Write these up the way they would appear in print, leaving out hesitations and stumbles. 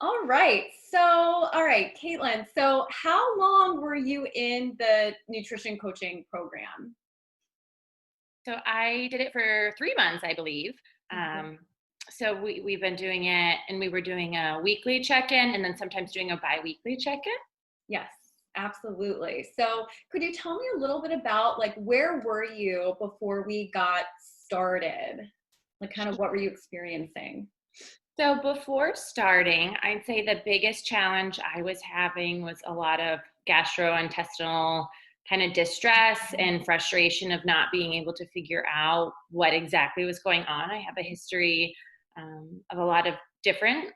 All right. So, all right, Caitlin. So, how long were you in the nutrition coaching program? So I did it for 3 months, I believe. Mhm. Um, so we've been doing it, and we were doing a weekly check-in and then sometimes doing a biweekly check-in. Yes, absolutely. So, could you tell me a little bit about like where were you before we got started? Like, kind of what were you experiencing? So before starting, I'd say the biggest challenge I was having was a lot of gastrointestinal kind of distress and frustration of not being able to figure out what exactly was going on. I have a history of a lot of different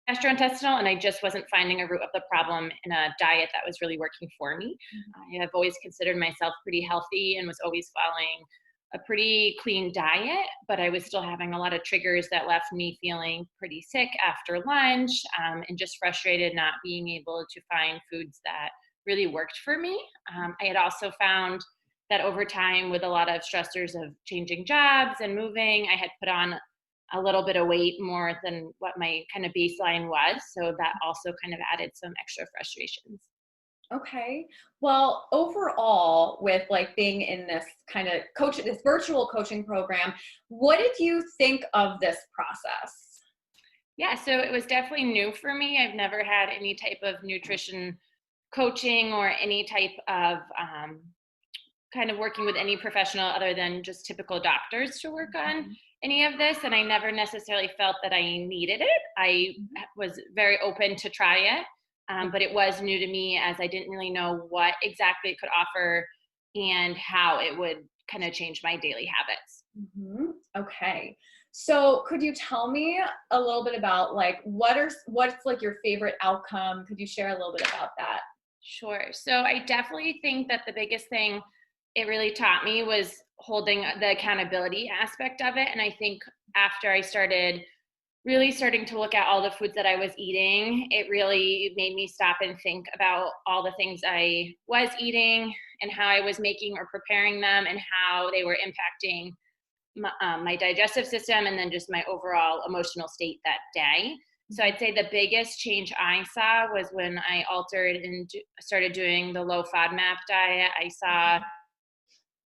gastrointestinal, and I just wasn't finding a root of the problem in a diet that was really working for me. I have always considered myself pretty healthy and was always following a pretty clean diet, but I was still having a lot of triggers that left me feeling pretty sick after lunch, and just frustrated not being able to find foods that really worked for me. I had also found that over time, with a lot of stressors of changing jobs and moving, I had put on a little bit of weight more than what my kind of baseline was. So that also kind of added some extra frustrations. Okay. Well, overall, with like being in this kind of this virtual coaching program, what did you think of this process? Yeah, so it was definitely new for me. I've never had any type of nutrition coaching or any type of kind of working with any professional other than just typical doctors to work on Mhm. any of this. And I never necessarily felt that I needed it. I Mhm. was very open to try it, Okay. but it was new to me as I didn't really know what exactly it could offer and how it would kind of change my daily habits. Okay. So could you tell me a little bit about like what's like your favorite outcome? Could you share a little bit about that? Sure. So I definitely think that the biggest thing it really taught me was holding the accountability aspect of it. And I think after I started really starting to look at all the foods that I was eating, it really made me stop and think about all the things I was eating and how I was making or preparing them and how they were impacting my digestive system and then just my overall emotional state that day. So I'd say the biggest change I saw was when I altered and started doing the low FODMAP diet. I saw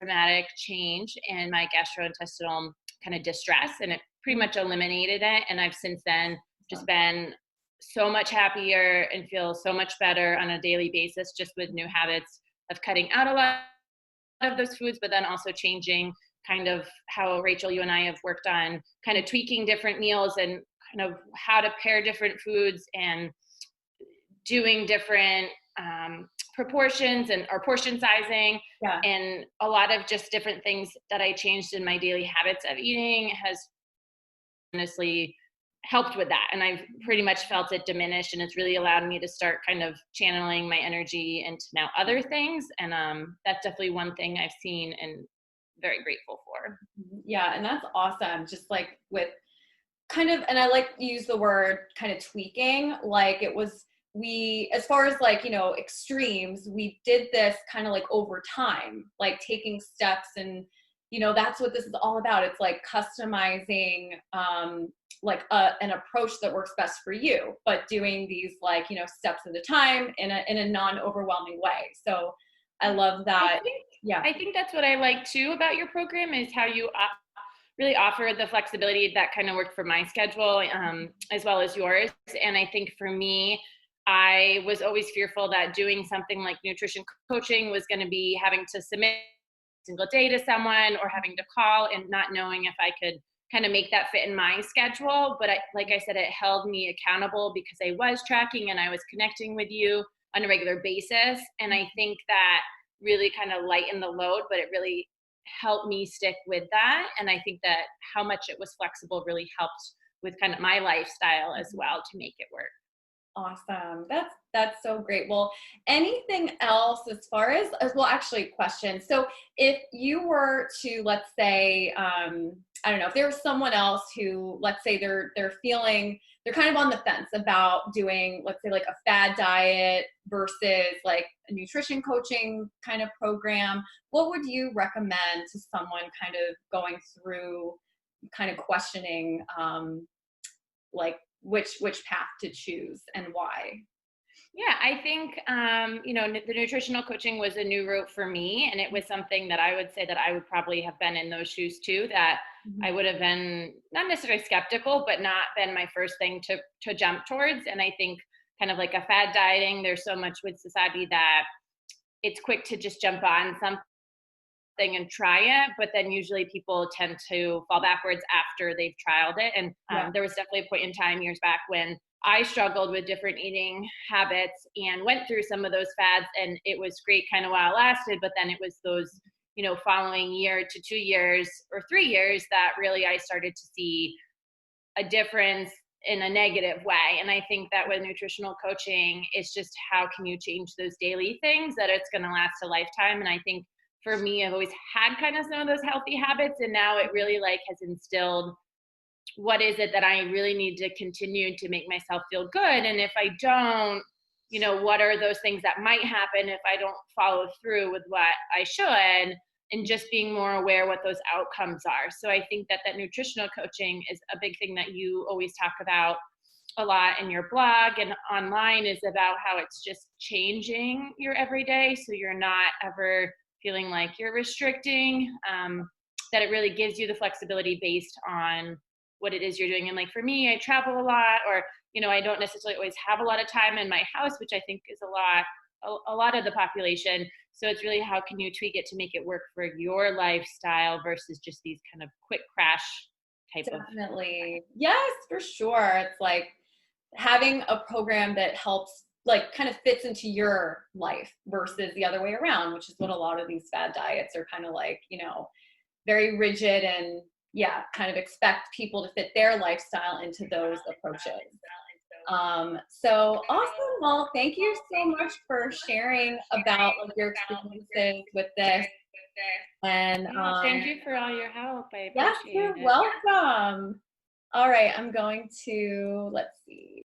dramatic change in my gastrointestinal kind of distress, and it pretty much eliminated it. And I've since then just Awesome. been so much happier and feel so much better on a daily basis just with new habits of cutting out a lot of those foods, but then also changing kind of how Rachel, you and I have worked on kind of tweaking different meals and kind of how to pair different foods and doing different proportions and or portion sizing Yeah. and a lot of just different things that I changed in my daily habits of eating has honestly helped with that. And I've pretty much felt it diminish, and it's really allowed me to start kind of channeling my energy into now other things. And that's definitely one thing I've seen and very grateful for. Yeah, and that's awesome. Just like with kind of, and I like to use the word kind of tweaking, like it was we as far as like, extremes, we did this kind of like over time, like taking steps, and that's what this is all about. It's like customizing like an approach that works best for you, but doing these like, steps at a time in a non-overwhelming way. So I love I that. think Yeah. I think that's what I like too about your program is how you really offer the flexibility that kind of worked for my schedule as well as yours. And I think for me, I was always fearful that doing something like nutrition coaching was going to be having to submit a single day to someone or having to call and not knowing if I could kind of make that fit in my schedule. But like I said, it held me accountable because I was tracking and I was connecting with you on a regular basis. And I think that really kind of lightened the load, but it really helped me stick with that. And I think that how much it was flexible really helped with kind of my lifestyle as well to make it work. Awesome. That's so great. Well, anything else as far as well, actually, question. So, if you were to, let's say, I don't know, if there was someone else who, let's say, they're kind of on the fence about doing, let's say, like a fad diet versus like a nutrition coaching kind of program, what would you recommend to someone kind of going through, kind of questioning, like which path to choose and why? Yeah, I think the nutritional coaching was a new route for me, and it was something that I would say that I would probably have been in those shoes too. That Mhm. I would have been not necessarily skeptical, but not been my first thing to jump towards. And I think kind of like a fad dieting, there's so much with society that it's quick to just jump on something and try it, but then usually people tend to fall backwards after they've trialed it. And Yeah. there was definitely a point in time years back when I struggled with different eating habits and went through some of those fads, and it was great kind of while it lasted, but then it was those, following year to 2 years or 3 years that really I started to see a difference in a negative way. And I think that with nutritional coaching, it's just how can you change those daily things that it's going to last a lifetime. And I think for me, I've always had kind of some of those healthy habits, and now it really like has instilled what is it that I really need to continue to make myself feel good. And if I don't, what are those things that might happen if I don't follow through with what I should, and just being more aware what those outcomes are. So I think that nutritional coaching is a big thing that you always talk about a lot in your blog and online, is about how it's just changing your everyday. So you're not ever feeling like you're restricting, that it really gives you the flexibility based on what it is you're doing. And like for me, I travel a lot, or, I don't necessarily always have a lot of time in my house, which I think is a lot of the population. So it's really how can you tweak it to make it work for your lifestyle versus just these kind of quick crash type of. Definitely. Yes, for sure. It's like having a program that helps, like, kind of fits into your life versus the other way around, which is what a lot of these fad diets are kind of like, very rigid and, yeah, kind of expect people to fit their lifestyle into those approaches. So awesome. Well, thank you so much for sharing about like your experiences with this. And Yeah, thank you for all your help. I yes, appreciate you're it. welcome. All right, I'm going to, let's see.